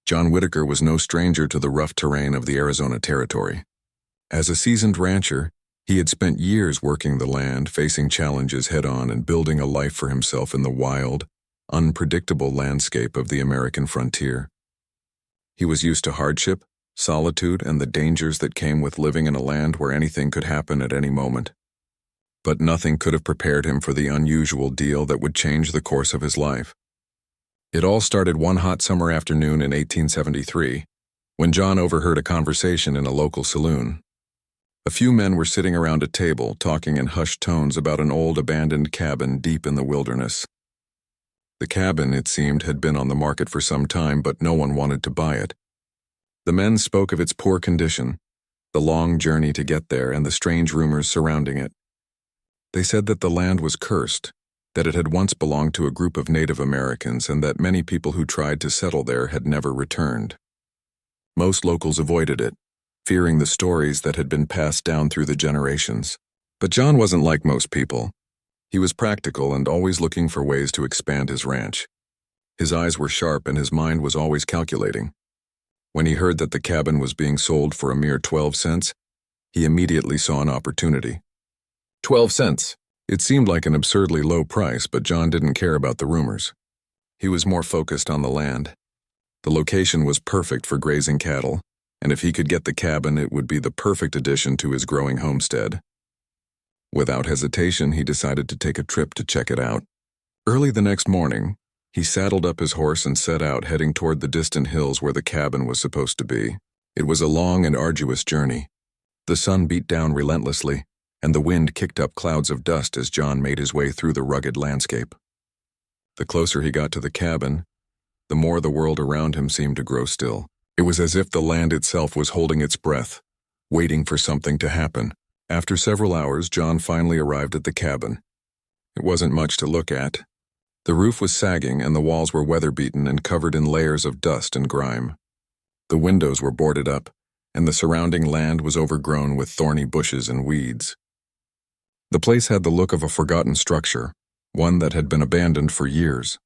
John Whitaker was no stranger to the rough terrain of the Arizona Territory. As a seasoned rancher, he had spent years working the land, facing challenges head-on and building a life for himself in the wild, unpredictable landscape of the American frontier. He was used to hardship, solitude, and the dangers that came with living in a land where anything could happen at any moment. But nothing could have prepared him for the unusual deal that would change the course of his life. It all started one hot summer afternoon in 1873, when John overheard a conversation in a local saloon. A few men were sitting around a table, talking in hushed tones about an old abandoned cabin deep in the wilderness. The cabin, it seemed, had been on the market for some time, but no one wanted to buy it. The men spoke of its poor condition, the long journey to get there, and the strange rumors surrounding it. They said that the land was cursed, that it had once belonged to a group of Native Americans, and that many people who tried to settle there had never returned. Most locals avoided it, fearing the stories that had been passed down through the generations. But John wasn't like most people. He was practical and always looking for ways to expand his ranch. His eyes were sharp and his mind was always calculating. When he heard that the cabin was being sold for a mere 12 cents, he immediately saw an opportunity. 12 cents. It seemed like an absurdly low price, but John didn't care about the rumors. He was more focused on the land. The location was perfect for grazing cattle, and if he could get the cabin, it would be the perfect addition to his growing homestead. Without hesitation, he decided to take a trip to check it out. Early the next morning, he saddled up his horse and set out, heading toward the distant hills where the cabin was supposed to be. It was a long and arduous journey. The sun beat down relentlessly, and the wind kicked up clouds of dust as John made his way through the rugged landscape. The closer he got to the cabin, the more the world around him seemed to grow still. It was as if the land itself was holding its breath, waiting for something to happen. After several hours, John finally arrived at the cabin. It wasn't much to look at. The roof was sagging and the walls were weather-beaten and covered in layers of dust and grime. The windows were boarded up, and the surrounding land was overgrown with thorny bushes and weeds. The place had the look of a forgotten structure, one that had been abandoned for years.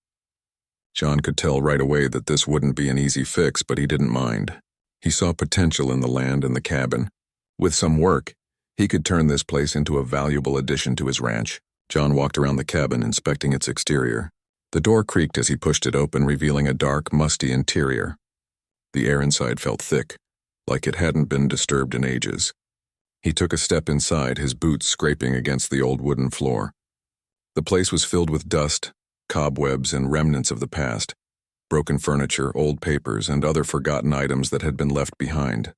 John could tell right away that this wouldn't be an easy fix, but he didn't mind. He saw potential in the land and the cabin. With some work, he could turn this place into a valuable addition to his ranch. John walked around the cabin, inspecting its exterior. The door creaked as he pushed it open, revealing a dark, musty interior. The air inside felt thick, like it hadn't been disturbed in ages. He took a step inside, his boots scraping against the old wooden floor. The place was filled with dust, cobwebs, and remnants of the past, broken furniture, old papers, and other forgotten items that had been left behind.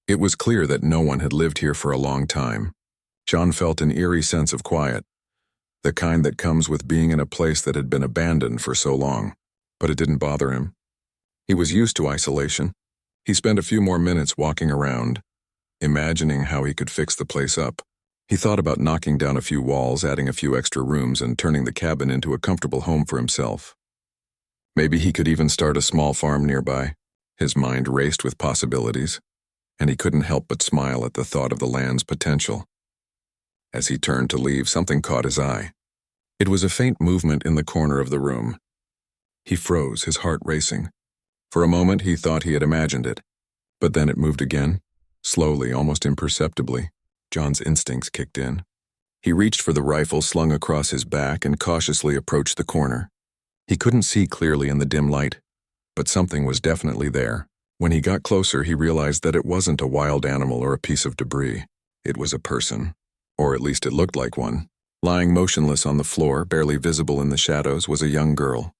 It was clear that no one had lived here for a long time. John felt an eerie sense of quiet, the kind that comes with being in a place that had been abandoned for so long. But it didn't bother him. He was used to isolation. He spent a few more minutes walking around, imagining how he could fix the place up. He thought about knocking down a few walls, adding a few extra rooms, and turning the cabin into a comfortable home for himself. Maybe he could even start a small farm nearby. His mind raced with possibilities, and he couldn't help but smile at the thought of the land's potential. As he turned to leave, something caught his eye. It was a faint movement in the corner of the room. He froze, his heart racing. For a moment, he thought he had imagined it, but then it moved again, slowly, almost imperceptibly. John's instincts kicked in. He reached for the rifle slung across his back and cautiously approached the corner. He couldn't see clearly in the dim light, but something was definitely there. When he got closer, he realized that it wasn't a wild animal or a piece of debris. It was a person, or at least it looked like one. Lying motionless on the floor, barely visible in the shadows, was a young girl.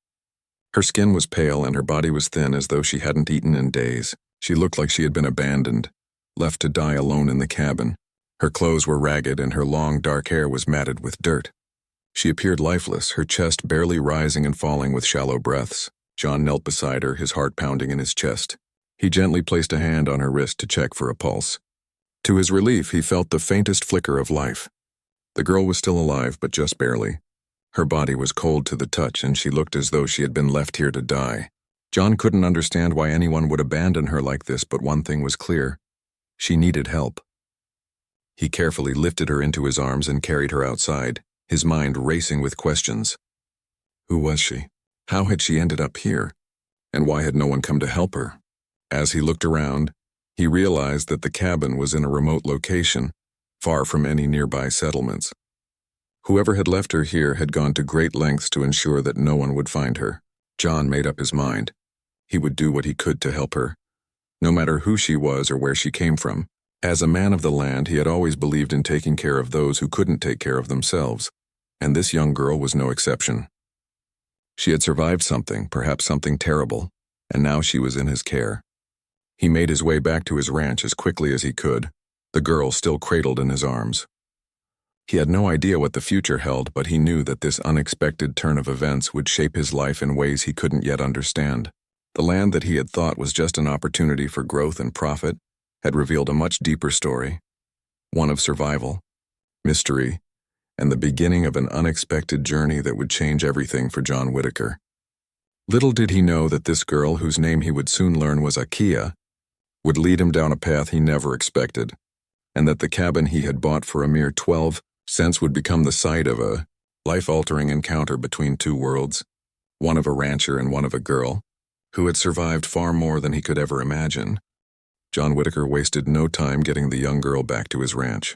Her skin was pale and her body was thin, as though she hadn't eaten in days. She looked like she had been abandoned, left to die alone in the cabin. Her clothes were ragged and her long, dark hair was matted with dirt. She appeared lifeless, her chest barely rising and falling with shallow breaths. John knelt beside her, his heart pounding in his chest. He gently placed a hand on her wrist to check for a pulse. To his relief, he felt the faintest flicker of life. The girl was still alive, but just barely. Her body was cold to the touch, and she looked as though she had been left here to die. John couldn't understand why anyone would abandon her like this, but one thing was clear. She needed help. He carefully lifted her into his arms and carried her outside, his mind racing with questions. Who was she? How had she ended up here? And why had no one come to help her? As he looked around, he realized that the cabin was in a remote location, far from any nearby settlements. Whoever had left her here had gone to great lengths to ensure that no one would find her. John made up his mind. He would do what he could to help her, no matter who she was or where she came from. As a man of the land, he had always believed in taking care of those who couldn't take care of themselves, and this young girl was no exception. She had survived something, perhaps something terrible, and now she was in his care. He made his way back to his ranch as quickly as he could, the girl still cradled in his arms. He had no idea what the future held, but he knew that this unexpected turn of events would shape his life in ways he couldn't yet understand. The land that he had thought was just an opportunity for growth and profit had revealed a much deeper story, one of survival, mystery, and the beginning of an unexpected journey that would change everything for John Whitaker. Little did he know that this girl, whose name he would soon learn was Akia, would lead him down a path he never expected, and that the cabin he had bought for a mere 12 cents would become the site of a life-altering encounter between two worlds, one of a rancher and one of a girl, who had survived far more than he could ever imagine. John Whitaker wasted no time getting the young girl back to his ranch.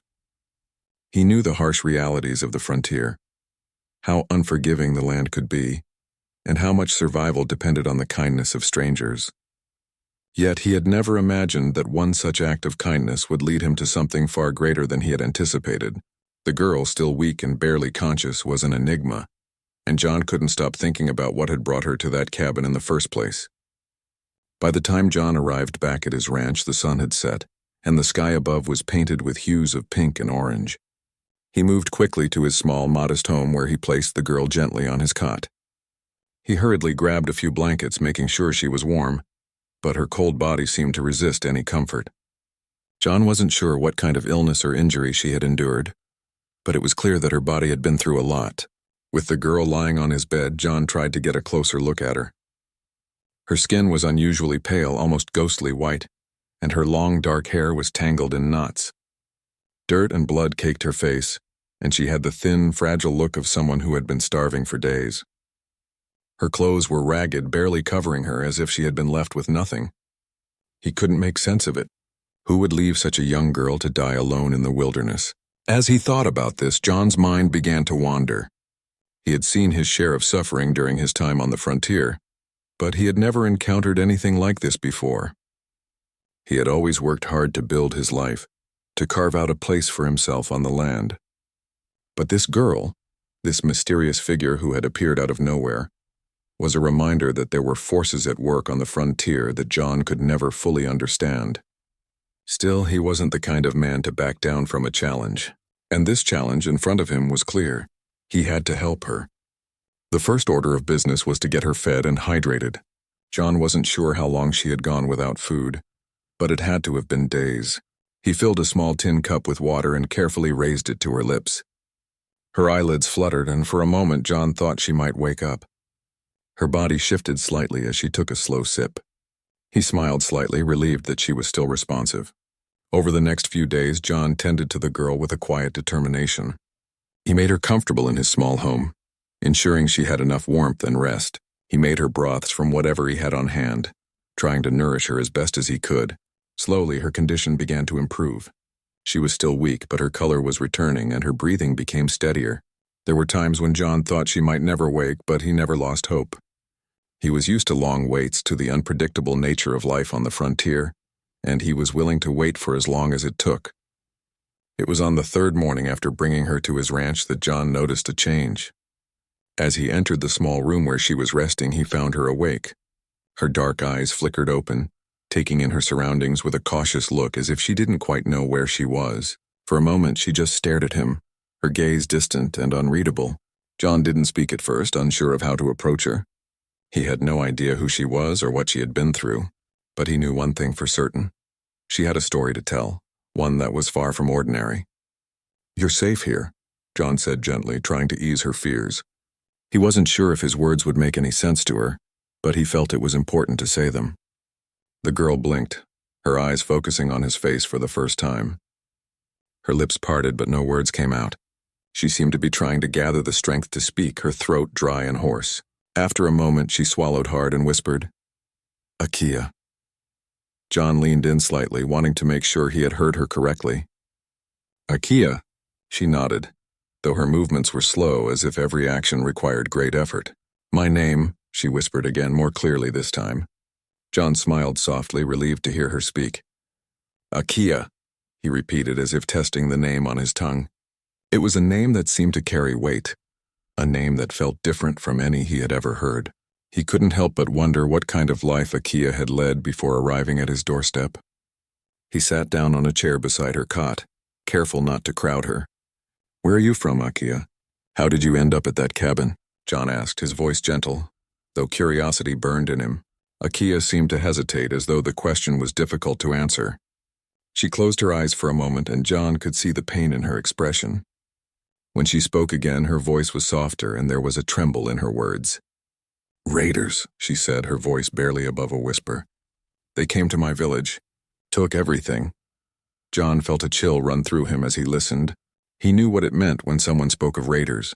He knew the harsh realities of the frontier, how unforgiving the land could be, and how much survival depended on the kindness of strangers. Yet he had never imagined that one such act of kindness would lead him to something far greater than he had anticipated. The girl, still weak and barely conscious, was an enigma, and John couldn't stop thinking about what had brought her to that cabin in the first place. By the time John arrived back at his ranch, the sun had set, and the sky above was painted with hues of pink and orange. He moved quickly to his small, modest home where he placed the girl gently on his cot. He hurriedly grabbed a few blankets, making sure she was warm, but her cold body seemed to resist any comfort. John wasn't sure what kind of illness or injury she had endured, but it was clear that her body had been through a lot. With the girl lying on his bed, John tried to get a closer look at her. Her skin was unusually pale, almost ghostly white, and her long dark hair was tangled in knots. Dirt and blood caked her face, and she had the thin, fragile look of someone who had been starving for days. Her clothes were ragged, barely covering her, as if she had been left with nothing. He couldn't make sense of it. Who would leave such a young girl to die alone in the wilderness? As he thought about this, John's mind began to wander. He had seen his share of suffering during his time on the frontier, but he had never encountered anything like this before. He had always worked hard to build his life, to carve out a place for himself on the land. But this girl, this mysterious figure who had appeared out of nowhere, was a reminder that there were forces at work on the frontier that John could never fully understand. Still, he wasn't the kind of man to back down from a challenge, and this challenge in front of him was clear. He had to help her. The first order of business was to get her fed and hydrated. John wasn't sure how long she had gone without food, but it had to have been days. He filled a small tin cup with water and carefully raised it to her lips. Her eyelids fluttered, and for a moment John thought she might wake up. Her body shifted slightly as she took a slow sip. He smiled slightly, relieved that she was still responsive. Over the next few days, John tended to the girl with a quiet determination. He made her comfortable in his small home, ensuring she had enough warmth and rest. He made her broths from whatever he had on hand, trying to nourish her as best as he could. Slowly, her condition began to improve. She was still weak, but her color was returning and her breathing became steadier. There were times when John thought she might never wake, but he never lost hope. He was used to long waits, to the unpredictable nature of life on the frontier, and he was willing to wait for as long as it took. It was on the third morning after bringing her to his ranch that John noticed a change. As he entered the small room where she was resting, he found her awake. Her dark eyes flickered open, taking in her surroundings with a cautious look as if she didn't quite know where she was. For a moment, she just stared at him, her gaze distant and unreadable. John didn't speak at first, unsure of how to approach her. He had no idea who she was or what she had been through, but he knew one thing for certain. She had a story to tell, one that was far from ordinary. "You're safe here," John said gently, trying to ease her fears. He wasn't sure if his words would make any sense to her, but he felt it was important to say them. The girl blinked, her eyes focusing on his face for the first time. Her lips parted, but no words came out. She seemed to be trying to gather the strength to speak, her throat dry and hoarse. After a moment, she swallowed hard and whispered, Akia. John leaned in slightly, wanting to make sure he had heard her correctly. Akia, she nodded, though her movements were slow, as if every action required great effort. My name, she whispered again, more clearly this time. John smiled softly, relieved to hear her speak. Akia, he repeated as if testing the name on his tongue. It was a name that seemed to carry weight, a name that felt different from any he had ever heard. He couldn't help but wonder what kind of life Akia had led before arriving at his doorstep. He sat down on a chair beside her cot, careful not to crowd her. Where are you from, Akia? How did you end up at that cabin? John asked, his voice gentle, though curiosity burned in him. Akia seemed to hesitate, as though the question was difficult to answer. She closed her eyes for a moment, and John could see the pain in her expression. When she spoke again, her voice was softer, and there was a tremble in her words. Raiders, she said, her voice barely above a whisper. They came to my village, took everything. John felt a chill run through him as he listened. He knew what it meant when someone spoke of raiders.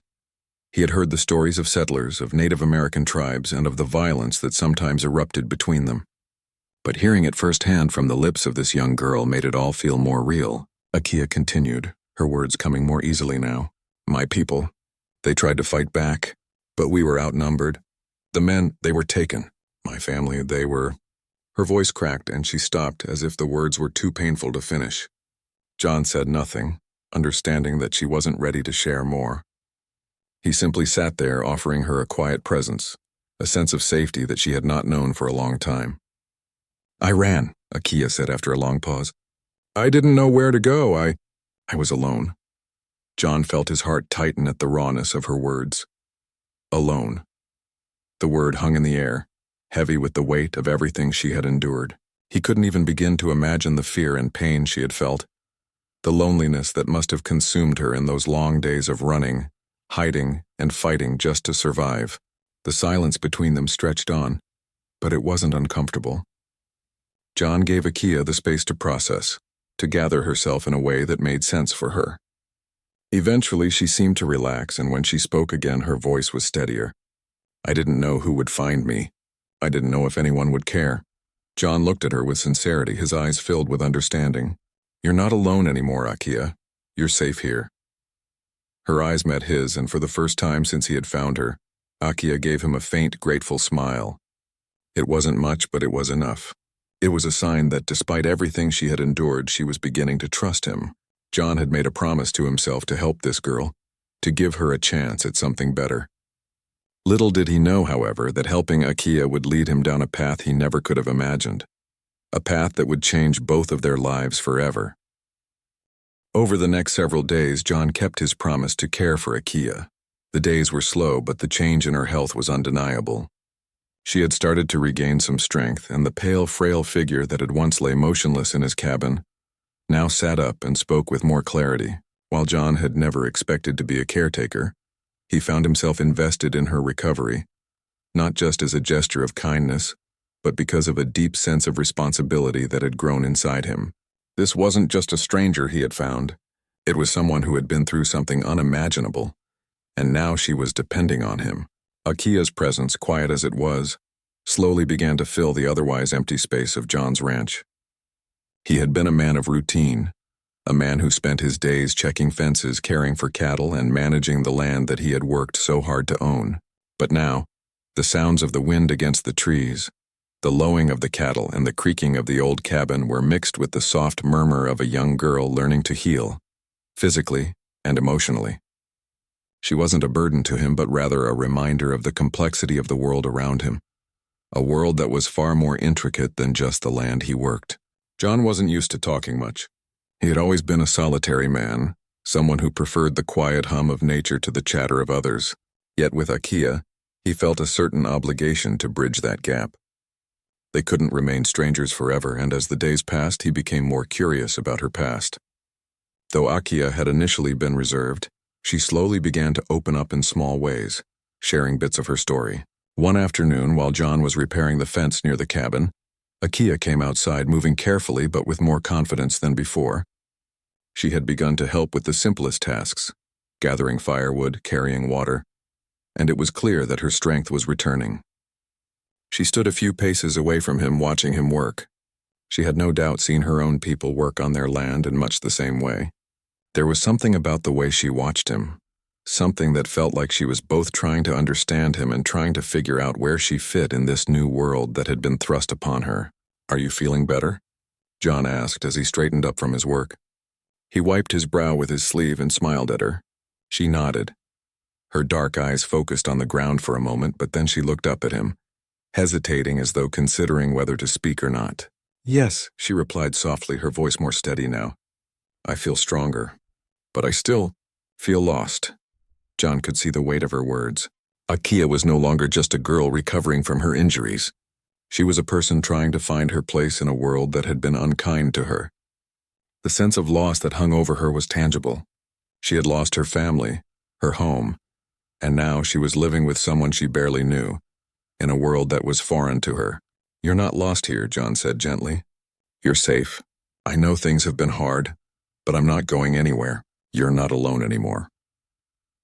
He had heard the stories of settlers, of Native American tribes, and of the violence that sometimes erupted between them. But hearing it firsthand from the lips of this young girl made it all feel more real. Akia continued, her words coming more easily now. My people, they tried to fight back, but we were outnumbered. The men, they were taken. My family, they were... Her voice cracked and she stopped as if the words were too painful to finish. John said nothing, understanding that she wasn't ready to share more. He simply sat there, offering her a quiet presence, a sense of safety that she had not known for a long time. I ran, Akia said after a long pause. I didn't know where to go. I was alone. John felt his heart tighten at the rawness of her words. Alone. The word hung in the air, heavy with the weight of everything she had endured. He couldn't even begin to imagine the fear and pain she had felt, the loneliness that must have consumed her in those long days of running, hiding, and fighting just to survive. The silence between them stretched on, but it wasn't uncomfortable. John gave Akia the space to process, to gather herself in a way that made sense for her. Eventually, she seemed to relax, and when she spoke again, her voice was steadier. I didn't know who would find me. I didn't know if anyone would care. John looked at her with sincerity, his eyes filled with understanding. You're not alone anymore, Akia. You're safe here. Her eyes met his, and for the first time since he had found her, Akia gave him a faint, grateful smile. It wasn't much, but it was enough. It was a sign that despite everything she had endured, she was beginning to trust him. John had made a promise to himself to help this girl, to give her a chance at something better. Little did he know, however, that helping Akia would lead him down a path he never could have imagined, a path that would change both of their lives forever. Over the next several days, John kept his promise to care for Akia. The days were slow, but the change in her health was undeniable. She had started to regain some strength, and the pale, frail figure that had once lay motionless in his cabin now sat up and spoke with more clarity. While John had never expected to be a caretaker, he found himself invested in her recovery, not just as a gesture of kindness, but because of a deep sense of responsibility that had grown inside him. This wasn't just a stranger he had found. It was someone who had been through something unimaginable, and now she was depending on him. Akia's presence, quiet as it was, slowly began to fill the otherwise empty space of John's ranch. He had been a man of routine, a man who spent his days checking fences, caring for cattle, and managing the land that he had worked so hard to own. But now, the sounds of the wind against the trees, the lowing of the cattle, and the creaking of the old cabin were mixed with the soft murmur of a young girl learning to heal, physically and emotionally. She wasn't a burden to him, but rather a reminder of the complexity of the world around him, a world that was far more intricate than just the land he worked. John wasn't used to talking much. He had always been a solitary man, someone who preferred the quiet hum of nature to the chatter of others. Yet with Akia, he felt a certain obligation to bridge that gap. They couldn't remain strangers forever, and as the days passed, he became more curious about her past. Though Akia had initially been reserved, she slowly began to open up in small ways, sharing bits of her story. One afternoon, while John was repairing the fence near the cabin, Akia came outside, moving carefully but with more confidence than before. She had begun to help with the simplest tasks, gathering firewood, carrying water, and it was clear that her strength was returning. She stood a few paces away from him, watching him work. She had no doubt seen her own people work on their land in much the same way. There was something about the way she watched him, something that felt like she was both trying to understand him and trying to figure out where she fit in this new world that had been thrust upon her. "Are you feeling better?" John asked as he straightened up from his work. He wiped his brow with his sleeve and smiled at her. She nodded. Her dark eyes focused on the ground for a moment, but then she looked up at him, hesitating as though considering whether to speak or not. "Yes," she replied softly, her voice more steady now. "I feel stronger, but I still feel lost." John could see the weight of her words. Akia was no longer just a girl recovering from her injuries. She was a person trying to find her place in a world that had been unkind to her. The sense of loss that hung over her was tangible. She had lost her family, her home, and now she was living with someone she barely knew, in a world that was foreign to her. "You're not lost here," John said gently. "You're safe. I know things have been hard, but I'm not going anywhere. You're not alone anymore."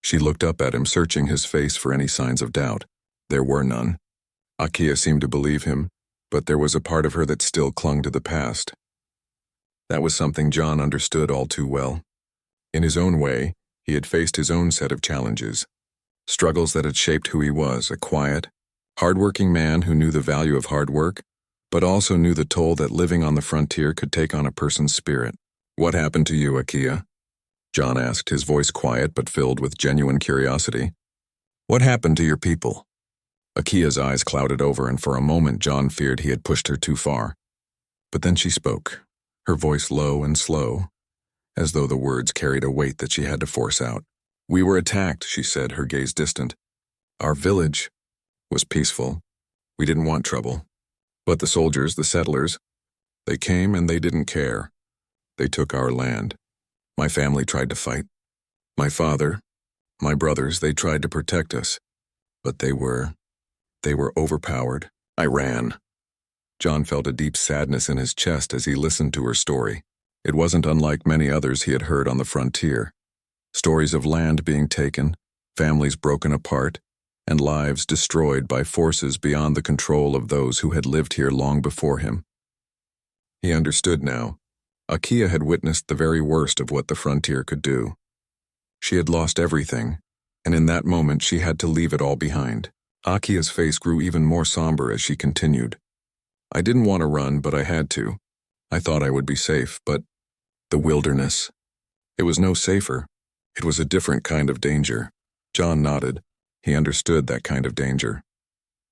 She looked up at him, searching his face for any signs of doubt. There were none. Akia seemed to believe him, but there was a part of her that still clung to the past. That was something John understood all too well. In his own way, he had faced his own set of challenges, struggles that had shaped who he was, a quiet, hard-working man who knew the value of hard work, but also knew the toll that living on the frontier could take on a person's spirit. "What happened to you, Akia?" John asked, his voice quiet but filled with genuine curiosity. "What happened to your people?" Akia's eyes clouded over, and for a moment John feared he had pushed her too far. But then she spoke, her voice low and slow, as though the words carried a weight that she had to force out. "We were attacked," she said, her gaze distant. "Our village was peaceful. We didn't want trouble. But the soldiers, the settlers, they came and they didn't care. They took our land. My family tried to fight. My father, my brothers, they tried to protect us. But they were overpowered. I ran." John felt a deep sadness in his chest as he listened to her story. It wasn't unlike many others he had heard on the frontier. Stories of land being taken, families broken apart, and lives destroyed by forces beyond the control of those who had lived here long before him. He understood now. Akia had witnessed the very worst of what the frontier could do. She had lost everything, and in that moment she had to leave it all behind. Akia's face grew even more somber as she continued. "I didn't want to run, but I had to. I thought I would be safe, but the wilderness. It was no safer. It was a different kind of danger." John nodded. He understood that kind of danger.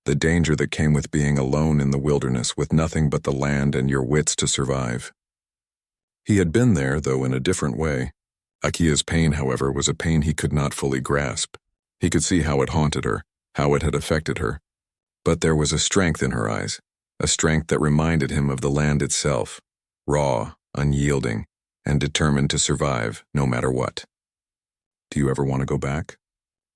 The danger that came with being alone in the wilderness with nothing but the land and your wits to survive. He had been there, though in a different way. Akia's pain, however, was a pain he could not fully grasp. He could see how it haunted her, how it had affected her. But there was a strength in her eyes, a strength that reminded him of the land itself, raw, unyielding, and determined to survive no matter what. "Do you ever want to go back?"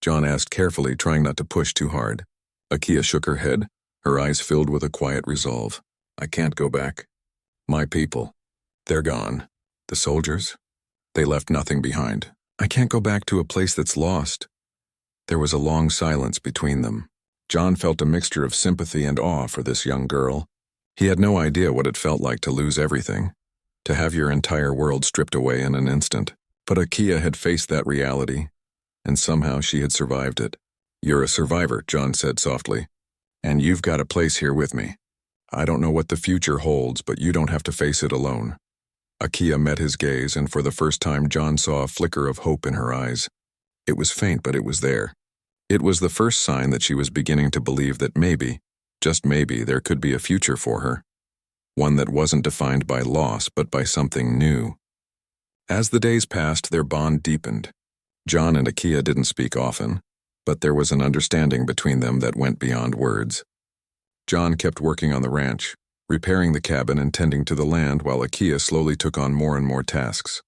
John asked carefully, trying not to push too hard. Akia shook her head, her eyes filled with a quiet resolve. "I can't go back. My people, they're gone. The soldiers, they left nothing behind. I can't go back to a place that's lost." There was a long silence between them. John felt a mixture of sympathy and awe for this young girl. He had no idea what it felt like to lose everything, to have your entire world stripped away in an instant. But Akia had faced that reality, and somehow she had survived it. "You're a survivor," John said softly, "and you've got a place here with me. I don't know what the future holds, but you don't have to face it alone." Akia met his gaze, and for the first time John saw a flicker of hope in her eyes. It was faint, but it was there. It was the first sign that she was beginning to believe that maybe, just maybe, there could be a future for her. One that wasn't defined by loss, but by something new. As the days passed, their bond deepened. John and Akia didn't speak often, but there was an understanding between them that went beyond words. John kept working on the ranch, repairing the cabin and tending to the land, while Akia slowly took on more and more tasks.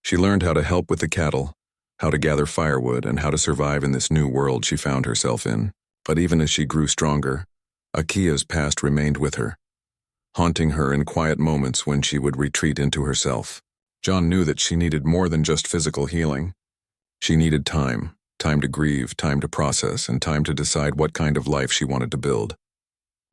She learned how to help with the cattle, how to gather firewood, and how to survive in this new world she found herself in. But even as she grew stronger, Akia's past remained with her, haunting her in quiet moments when she would retreat into herself. John knew that she needed more than just physical healing. She needed time to grieve, time to process, and time to decide what kind of life she wanted to build.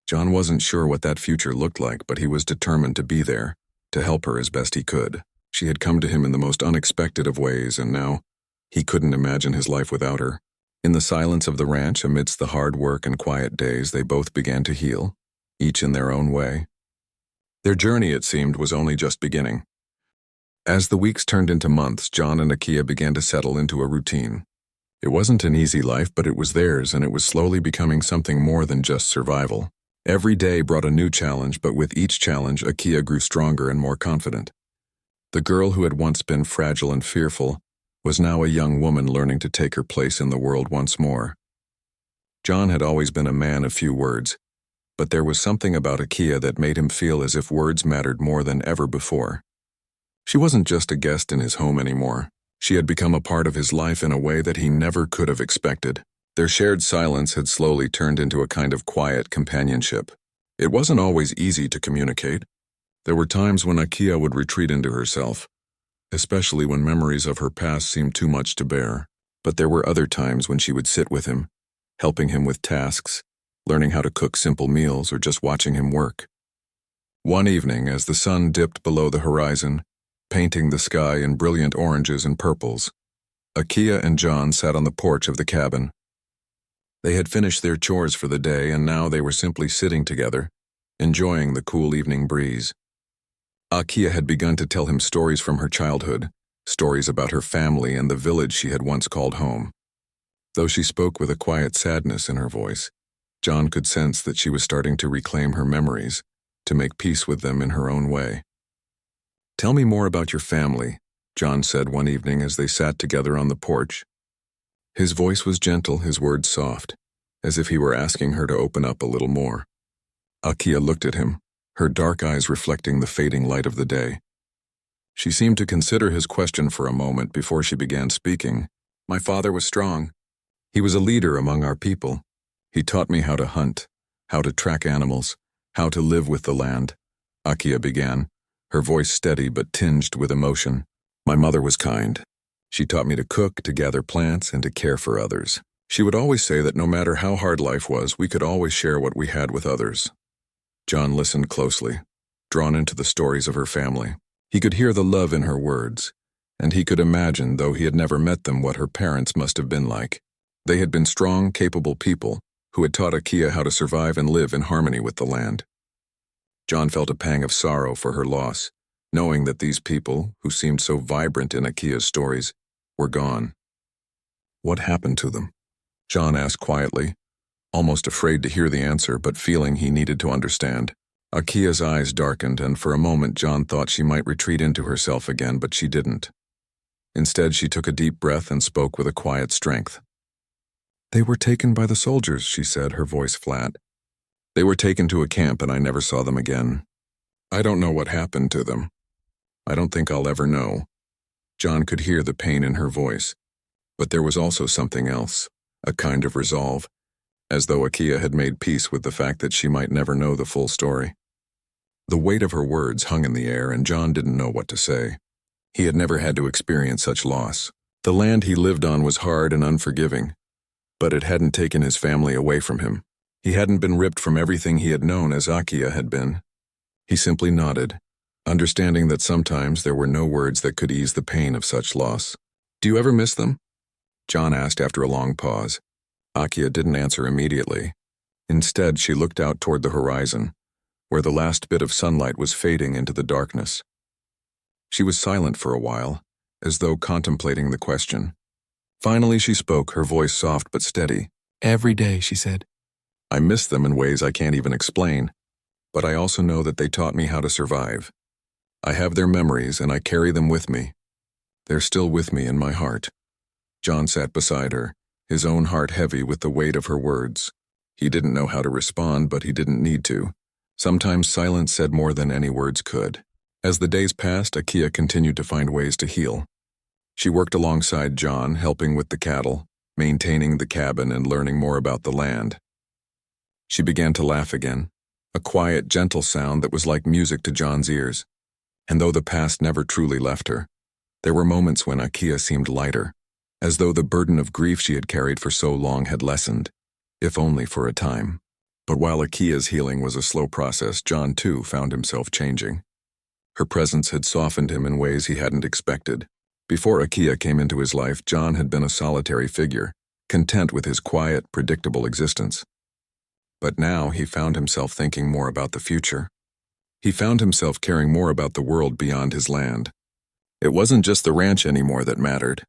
John wasn't sure what that future looked like, but he was determined to be there, to help her as best he could. She had come to him in the most unexpected of ways, and now he couldn't imagine his life without her. In the silence of the ranch, amidst the hard work and quiet days, they both began to heal, each in their own way. Their journey, it seemed, was only just beginning. As the weeks turned into months, John and Akia began to settle into a routine. It wasn't an easy life, but it was theirs, and it was slowly becoming something more than just survival. Every day brought a new challenge, but with each challenge, Akia grew stronger and more confident. The girl who had once been fragile and fearful was now a young woman learning to take her place in the world once more. John had always been a man of few words, but there was something about Akia that made him feel as if words mattered more than ever before. She wasn't just a guest in his home anymore. She had become a part of his life in a way that he never could have expected. Their shared silence had slowly turned into a kind of quiet companionship. It wasn't always easy to communicate. There were times when Akia would retreat into herself, especially when memories of her past seemed too much to bear. But there were other times when she would sit with him, helping him with tasks, learning how to cook simple meals, or just watching him work. One evening, as the sun dipped below the horizon, painting the sky in brilliant oranges and purples, Akia and John sat on the porch of the cabin. They had finished their chores for the day, and now they were simply sitting together, enjoying the cool evening breeze. Akia had begun to tell him stories from her childhood, stories about her family and the village she had once called home. Though she spoke with a quiet sadness in her voice, John could sense that she was starting to reclaim her memories, to make peace with them in her own way. "Tell me more about your family," John said one evening as they sat together on the porch. His voice was gentle, his words soft, as if he were asking her to open up a little more. Akia looked at him, her dark eyes reflecting the fading light of the day. She seemed to consider his question for a moment before she began speaking. "My father was strong. He was a leader among our people. He taught me how to hunt, how to track animals, how to live with the land," Akia began, her voice steady but tinged with emotion. "My mother was kind. She taught me to cook, to gather plants, and to care for others. She would always say that no matter how hard life was, we could always share what we had with others." John listened closely, drawn into the stories of her family. He could hear the love in her words, and he could imagine, though he had never met them, what her parents must have been like. They had been strong, capable people who had taught Akia how to survive and live in harmony with the land. John felt a pang of sorrow for her loss, knowing that these people, who seemed so vibrant in Akia's stories, were gone. "What happened to them?" John asked quietly, almost afraid to hear the answer, but feeling he needed to understand. Akia's eyes darkened, and for a moment John thought she might retreat into herself again, but she didn't. Instead, she took a deep breath and spoke with a quiet strength. "They were taken by the soldiers," she said, her voice flat. "They were taken to a camp, and I never saw them again. I don't know what happened to them. I don't think I'll ever know." John could hear the pain in her voice, but there was also something else, a kind of resolve, as though Akia had made peace with the fact that she might never know the full story. The weight of her words hung in the air, and John didn't know what to say. He had never had to experience such loss. The land he lived on was hard and unforgiving, but it hadn't taken his family away from him. He hadn't been ripped from everything he had known as Akia had been. He simply nodded, understanding that sometimes there were no words that could ease the pain of such loss. "Do you ever miss them?" John asked after a long pause. Akia didn't answer immediately. Instead, she looked out toward the horizon, where the last bit of sunlight was fading into the darkness. She was silent for a while, as though contemplating the question. Finally, she spoke, her voice soft but steady. "Every day," she said. "I miss them in ways I can't even explain, but I also know that they taught me how to survive. I have their memories, and I carry them with me. They're still with me in my heart." John sat beside her, his own heart heavy with the weight of her words. He didn't know how to respond, but he didn't need to. Sometimes silence said more than any words could. As the days passed, Akia continued to find ways to heal. She worked alongside John, helping with the cattle, maintaining the cabin, and learning more about the land. She began to laugh again, a quiet, gentle sound that was like music to John's ears. And though the past never truly left her, there were moments when Akia seemed lighter, as though the burden of grief she had carried for so long had lessened, if only for a time. But while Akia's healing was a slow process, John too found himself changing. Her presence had softened him in ways he hadn't expected. Before Akia came into his life, John had been a solitary figure, content with his quiet, predictable existence. But now he found himself thinking more about the future. He found himself caring more about the world beyond his land. It wasn't just the ranch anymore that mattered.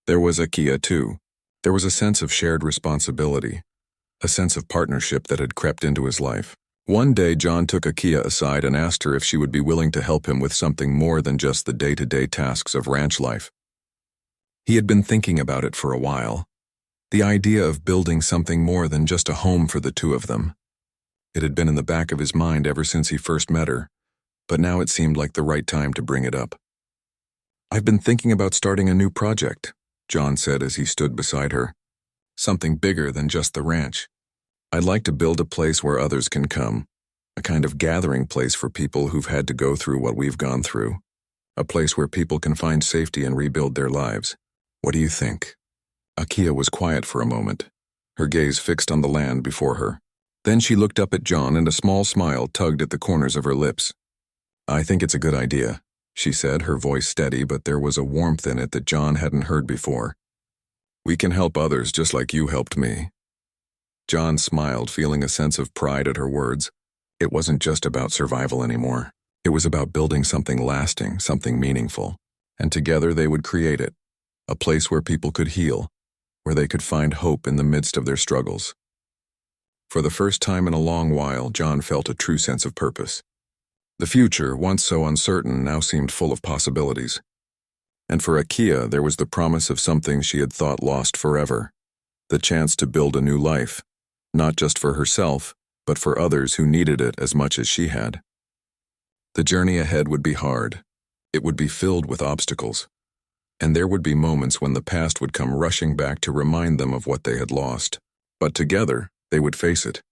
There was Akia too. There was a sense of shared responsibility, a sense of partnership that had crept into his life. One day, John took Akia aside and asked her if she would be willing to help him with something more than just the day-to-day tasks of ranch life. He had been thinking about it for a while. The idea of building something more than just a home for the two of them. It had been in the back of his mind ever since he first met her, but now it seemed like the right time to bring it up. "I've been thinking about starting a new project," John said as he stood beside her. "Something bigger than just the ranch. I'd like to build a place where others can come, a kind of gathering place for people who've had to go through what we've gone through, a place where people can find safety and rebuild their lives. What do you think?" Akia was quiet for a moment, her gaze fixed on the land before her. Then she looked up at John and a small smile tugged at the corners of her lips. "I think it's a good idea," she said, her voice steady, but there was a warmth in it that John hadn't heard before. "We can help others just like you helped me." John smiled, feeling a sense of pride at her words. It wasn't just about survival anymore. It was about building something lasting, something meaningful. And together they would create it, a place where people could heal, where they could find hope in the midst of their struggles. For the first time in a long while, John felt a true sense of purpose. The future, once so uncertain, now seemed full of possibilities. And for Akia, there was the promise of something she had thought lost forever, the chance to build a new life, not just for herself, but for others who needed it as much as she had. The journey ahead would be hard. It would be filled with obstacles. And there would be moments when the past would come rushing back to remind them of what they had lost. But together, they would face it.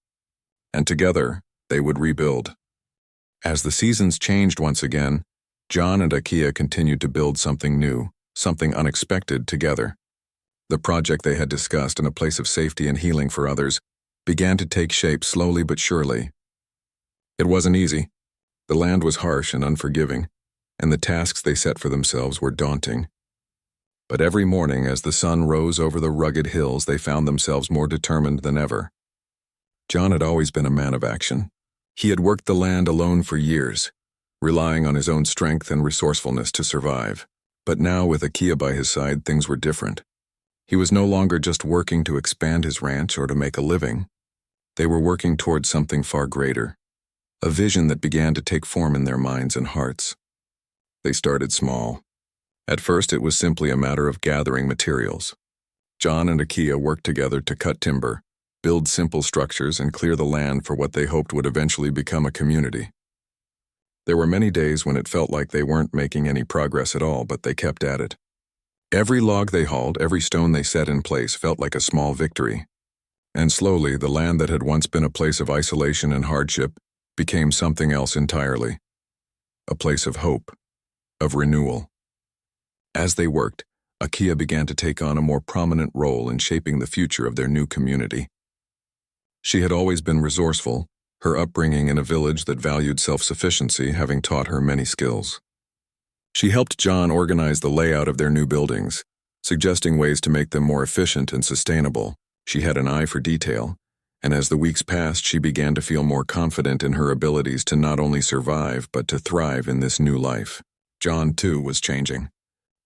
And together, they would rebuild. As the seasons changed once again, John and Akia continued to build something new, something unexpected together. The project they had discussed in a place of safety and healing for others began to take shape slowly but surely. It wasn't easy. The land was harsh and unforgiving, and the tasks they set for themselves were daunting. But every morning as the sun rose over the rugged hills, they found themselves more determined than ever. John had always been a man of action. He had worked the land alone for years, relying on his own strength and resourcefulness to survive. But now, with Akia by his side, things were different. He was no longer just working to expand his ranch or to make a living. They were working towards something far greater, a vision that began to take form in their minds and hearts. They started small. At first, it was simply a matter of gathering materials. John and Akia worked together to cut timber, build simple structures, and clear the land for what they hoped would eventually become a community. There were many days when it felt like they weren't making any progress at all, but they kept at it. Every log they hauled, every stone they set in place felt like a small victory. And slowly, the land that had once been a place of isolation and hardship became something else entirely. A place of hope, of renewal. As they worked, Akia began to take on a more prominent role in shaping the future of their new community. She had always been resourceful, her upbringing in a village that valued self-sufficiency having taught her many skills. She helped John organize the layout of their new buildings, suggesting ways to make them more efficient and sustainable. She had an eye for detail, and as the weeks passed, she began to feel more confident in her abilities to not only survive, but to thrive in this new life. John, too, was changing.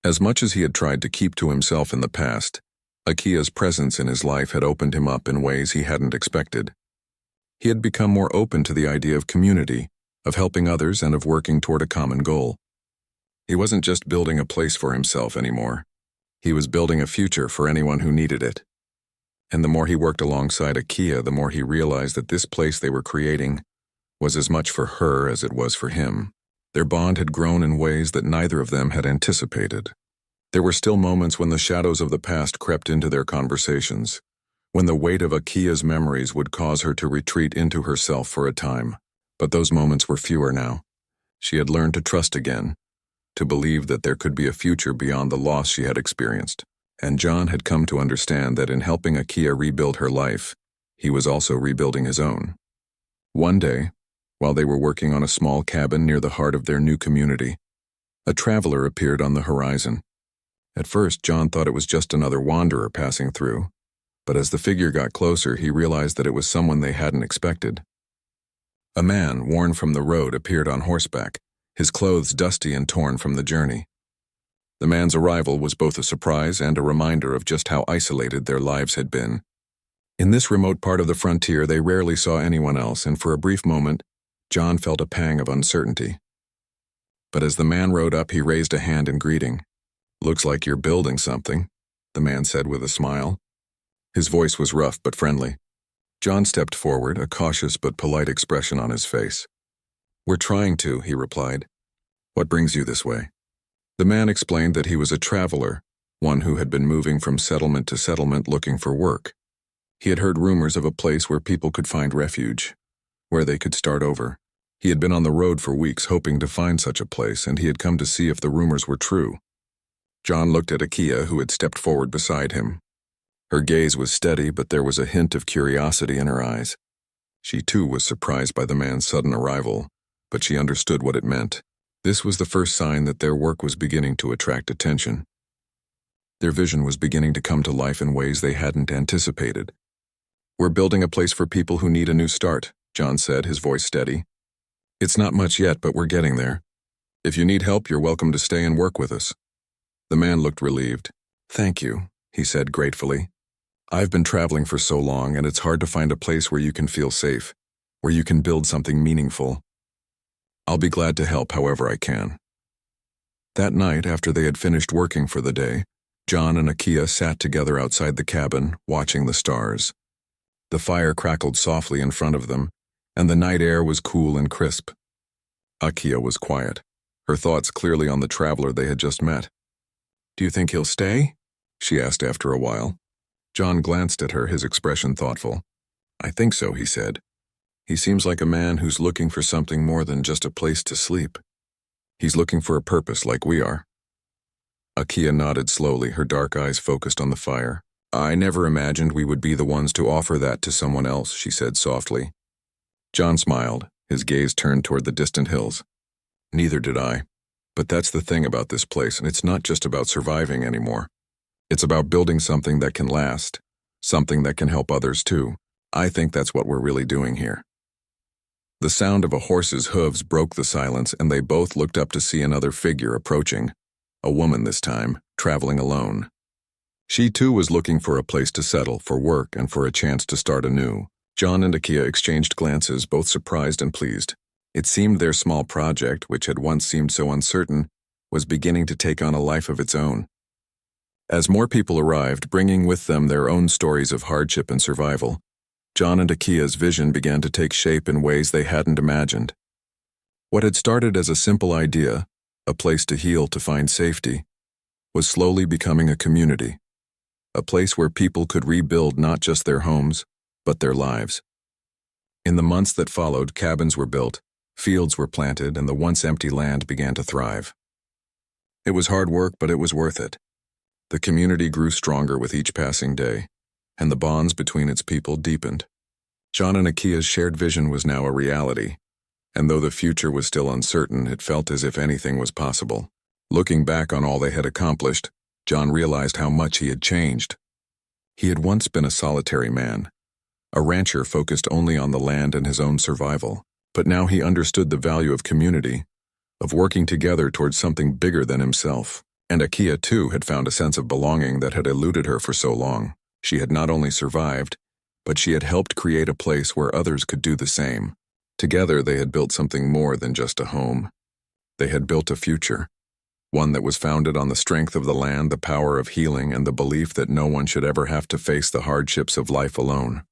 As much as he had tried to keep to himself in the past, Akia's presence in his life had opened him up in ways he hadn't expected. He had become more open to the idea of community, of helping others, and of working toward a common goal. He wasn't just building a place for himself anymore. He was building a future for anyone who needed it. And the more he worked alongside Akia, the more he realized that this place they were creating was as much for her as it was for him. Their bond had grown in ways that neither of them had anticipated. There were still moments when the shadows of the past crept into their conversations, when the weight of Akia's memories would cause her to retreat into herself for a time. But those moments were fewer now. She had learned to trust again, to believe that there could be a future beyond the loss she had experienced. And John had come to understand that in helping Akia rebuild her life, he was also rebuilding his own. One day, while they were working on a small cabin near the heart of their new community, a traveler appeared on the horizon. At first, John thought it was just another wanderer passing through, but as the figure got closer, he realized that it was someone they hadn't expected. A man, worn from the road, appeared on horseback, his clothes dusty and torn from the journey. The man's arrival was both a surprise and a reminder of just how isolated their lives had been. In this remote part of the frontier, they rarely saw anyone else, and for a brief moment, John felt a pang of uncertainty. But as the man rode up, he raised a hand in greeting. "Looks like you're building something," the man said with a smile. His voice was rough but friendly. John stepped forward, a cautious but polite expression on his face. "We're trying to," he replied. "What brings you this way?" The man explained that he was a traveler, one who had been moving from settlement to settlement looking for work. He had heard rumors of a place where people could find refuge, where they could start over. He had been on the road for weeks hoping to find such a place, and he had come to see if the rumors were true. John looked at Akia, who had stepped forward beside him. Her gaze was steady, but there was a hint of curiosity in her eyes. She too was surprised by the man's sudden arrival, but she understood what it meant. This was the first sign that their work was beginning to attract attention. Their vision was beginning to come to life in ways they hadn't anticipated. "We're building a place for people who need a new start," John said, his voice steady. "It's not much yet, but we're getting there. If you need help, you're welcome to stay and work with us." The man looked relieved. "Thank you," he said gratefully. "I've been traveling for so long, and it's hard to find a place where you can feel safe, where you can build something meaningful. I'll be glad to help however I can." That night, after they had finished working for the day, John and Akia sat together outside the cabin, watching the stars. The fire crackled softly in front of them, and the night air was cool and crisp. Akia was quiet, her thoughts clearly on the traveler they had just met. "Do you think he'll stay?" she asked after a while. John glanced at her, his expression thoughtful. "I think so," he said. "He seems like a man who's looking for something more than just a place to sleep. He's looking for a purpose like we are." Akia nodded slowly, her dark eyes focused on the fire. "I never imagined we would be the ones to offer that to someone else," she said softly. John smiled, his gaze turned toward the distant hills. "Neither did I. But that's the thing about this place, and it's not just about surviving anymore. It's about building something that can last, something that can help others too. I think that's what we're really doing here." The sound of a horse's hooves broke the silence, and they both looked up to see another figure approaching, a woman this time, traveling alone. She too was looking for a place to settle, for work, and for a chance to start anew. John and Akia exchanged glances, both surprised and pleased. It seemed their small project, which had once seemed so uncertain, was beginning to take on a life of its own. As more people arrived, bringing with them their own stories of hardship and survival, John and Akia's vision began to take shape in ways they hadn't imagined. What had started as a simple idea, a place to heal, to find safety, was slowly becoming a community, a place where people could rebuild not just their homes, but their lives. In the months that followed, cabins were built, fields were planted, and the once empty land began to thrive. It was hard work, but it was worth it. The community grew stronger with each passing day, and the bonds between its people deepened. John and Akia's shared vision was now a reality, and though the future was still uncertain, it felt as if anything was possible. Looking back on all they had accomplished, John realized how much he had changed. He had once been a solitary man, a rancher focused only on the land and his own survival, but now he understood the value of community, of working together towards something bigger than himself. And Akia, too, had found a sense of belonging that had eluded her for so long. She had not only survived, but she had helped create a place where others could do the same. Together, they had built something more than just a home. They had built a future, one that was founded on the strength of the land, the power of healing, and the belief that no one should ever have to face the hardships of life alone.